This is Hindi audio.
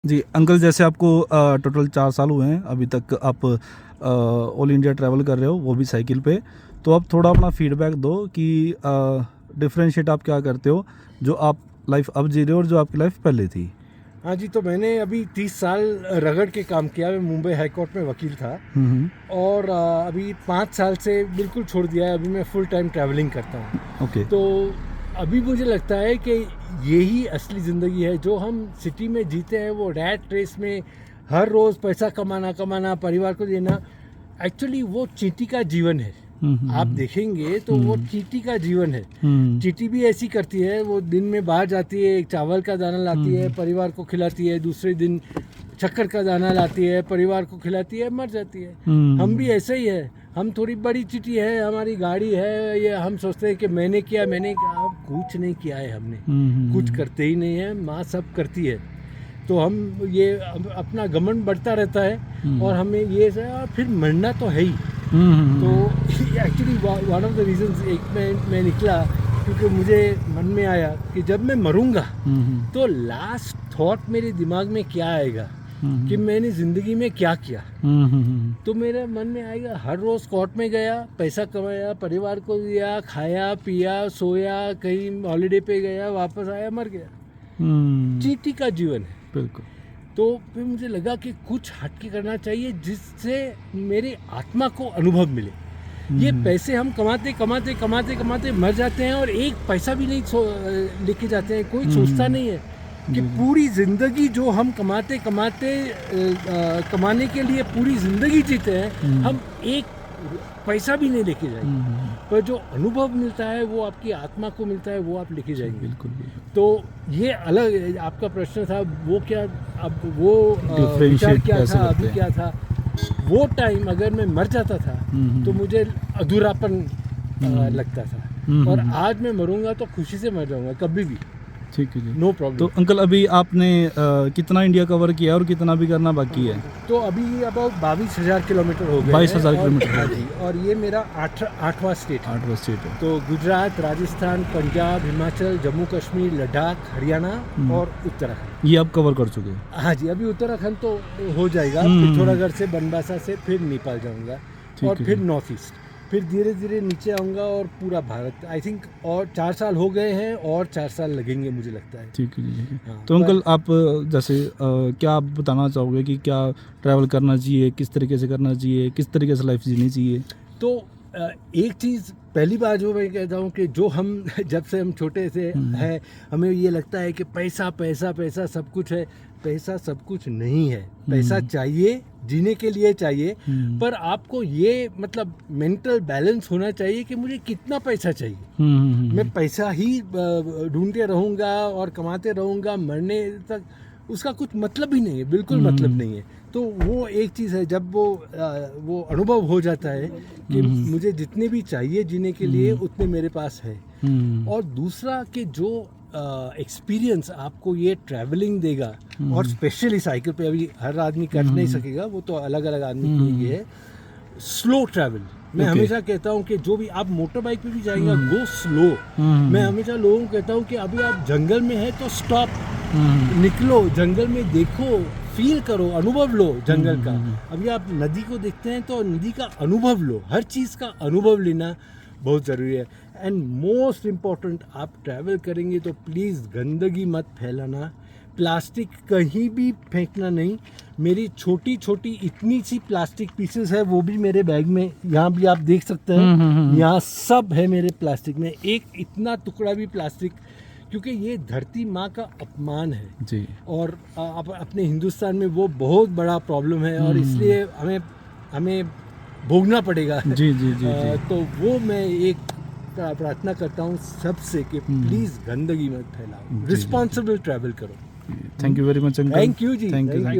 जी, अंकल जैसे आपको टोटल 4 साल हुए हैं, अभी तक आप ऑल इंडिया ट्रैवल कर रहे हो, वो भी साइकिल पे। तो आप थोड़ा अपना फीडबैक दो कि डिफरेंशिएट आप क्या करते हो, जो आप लाइफ अब जी रहे हो और जो आपकी लाइफ पहले थी? हाँ जी, तो मैंने अभी 30 साल रगड़ के काम किया। मैं मुंबई हाई कोर्ट में वकील था हुँ। और अभी 5 साल से बिल्कुल छोड़ दिया है। अभी मैं फुल टाइम ट्रैवलिंग करता हूँ। ओके। तो अभी मुझे लगता है कि यही असली ज़िंदगी है जो हम सिटी में जीते हैं। वो रैट रेस में हर रोज़ पैसा कमाना, परिवार को देना, एक्चुअली वो चींटी का जीवन है। आप देखेंगे तो वो चींटी का जीवन है। चींटी भी ऐसी करती है, वो दिन में बाहर जाती है, एक चावल का दाना लाती है, परिवार को खिलाती है, दूसरे दिन शक्कर का दाना लाती है, परिवार को खिलाती है, मर जाती है। हम भी ऐसे ही है। हम थोड़ी बड़ी चींटी है, हमारी गाड़ी है, ये हम सोचते हैं कि मैंने किया, कुछ नहीं किया है हमने। कुछ करते ही नहीं है, माँ सब करती है। तो हम ये अपना घमंड बढ़ता रहता है और हमें ये और फिर मरना तो है ही। तो actually one of the reasons एक मैं निकला क्योंकि मुझे मन में आया कि जब मैं मरूंगा तो लास्ट थॉट मेरे दिमाग में क्या आएगा कि मैंने ज़िंदगी में क्या किया। तो मेरे मन में आएगा, हर रोज़ कोर्ट में गया, पैसा कमाया, परिवार को दिया, खाया पिया, सोया, कहीं हॉलीडे पे गया, वापस आया, मर गया। चींटी का जीवन है। बिल्कुल। तो फिर मुझे लगा कि कुछ हटके करना चाहिए जिससे मेरी आत्मा को अनुभव मिले। ये पैसे हम कमाते मर जाते हैं और एक पैसा भी नहीं लेके जाते हैं। कोई सोचता नहीं है कि पूरी ज़िंदगी जो हम कमाने के लिए पूरी ज़िंदगी जीते हैं, हम एक पैसा भी नहीं लेके जाएंगे, पर जो अनुभव मिलता है वो आपकी आत्मा को मिलता है, वो आप लेके जाएंगे। बिल्कुल। तो ये अलग आपका प्रश्न था, वो क्या, अब वो विचार डिफरेंशिएट क्या कैसे था, करते अभी हैं? क्या था। वो टाइम अगर मैं मर जाता था तो मुझे अधूरापन लगता था, और आज मैं मरूंगा तो खुशी से मर जाऊंगा, कभी भी, ठीक है जी। नो तो प्रॉब्लम। अंकल अभी आपने कितना इंडिया कवर किया और कितना भी करना बाकी है? तो अभी अबाउट 22,000 किलोमीटर हो गए 22,000 हैं, और किलोमीटर हाँ हो गए। जी, और ये मेरा आठवां स्टेट है। 8 स्टेट है। तो गुजरात, राजस्थान, पंजाब, हिमाचल, जम्मू कश्मीर, लद्दाख, हरियाणा और उत्तराखंड। ये आप कवर कर चुके हैं? हाँ जी, अभी उत्तराखंड तो हो जाएगा, पिथौरागढ़ से, बनबासा से, फिर नेपाल जाऊंगा ठीक और है फिर जी। नॉर्थ ईस्ट, फिर धीरे धीरे नीचे आऊँगा और पूरा भारत। आई थिंक और 4 साल हो गए हैं और 4 साल लगेंगे मुझे लगता है। ठीक है जी, ठीक है। हाँ, तो अंकल आप जैसे क्या आप बताना चाहोगे कि क्या ट्रैवल करना चाहिए, किस तरीके से करना चाहिए, किस तरीके से लाइफ जीनी चाहिए? तो एक चीज़ पहली बार जो मैं कहता हूँ कि जो हम जब से हम छोटे से हैं, हमें ये लगता है कि पैसा पैसा पैसा सब कुछ है। पैसा सब कुछ नहीं है। पैसा चाहिए, जीने के लिए चाहिए, पर आपको ये मतलब मेंटल बैलेंस होना चाहिए कि मुझे कितना पैसा चाहिए। मैं पैसा ही ढूंढते रहूँगा और कमाते रहूँगा मरने तक, उसका कुछ मतलब ही नहीं है, बिल्कुल मतलब नहीं है। तो वो एक चीज़ है, जब वो अनुभव हो जाता है कि मुझे जितने भी चाहिए जीने के लिए उतने मेरे पास है। और दूसरा कि जो एक्सपीरियंस आपको ये ट्रैवलिंग देगा, और स्पेशली साइकिल पे अभी हर आदमी कर नहीं सकेगा, वो तो अलग अलग आदमी के लिए है। स्लो ट्रैवल, मैं हमेशा कहता हूँ कि जो भी आप मोटर बाइक पे भी जाएंगे, गो स्लो। मैं हमेशा लोगों को कहता हूँ कि अभी आप जंगल में है तो स्टॉप, निकलो जंगल में, देखो, फील करो, अनुभव लो जंगल का। अभी आप नदी को देखते हैं तो नदी का अनुभव लो, हर चीज़ का अनुभव लेना बहुत ज़रूरी है। एंड मोस्ट इम्पॉर्टेंट, आप ट्रैवल करेंगे तो प्लीज़ गंदगी मत फैलाना, प्लास्टिक कहीं भी फेंकना नहीं। मेरी छोटी छोटी इतनी सी प्लास्टिक पीसेस है, वो भी मेरे बैग में, यहाँ भी आप देख सकते हैं, यहाँ सब है मेरे प्लास्टिक में, एक इतना टुकड़ा भी प्लास्टिक, क्योंकि ये धरती माँ का अपमान है जी। और अपने हिंदुस्तान में वो बहुत बड़ा प्रॉब्लम है, और इसलिए हमें भोगना पड़ेगा। जी जी जी जी। तो वो मैं एक प्रार्थना करता हूँ सबसे कि प्लीज़ गंदगी मत फैलाओ, रिस्पॉन्सिबल ट्रैवल करो। Thank you very much uncle. Thank you जी, थैंक यू। Thank you.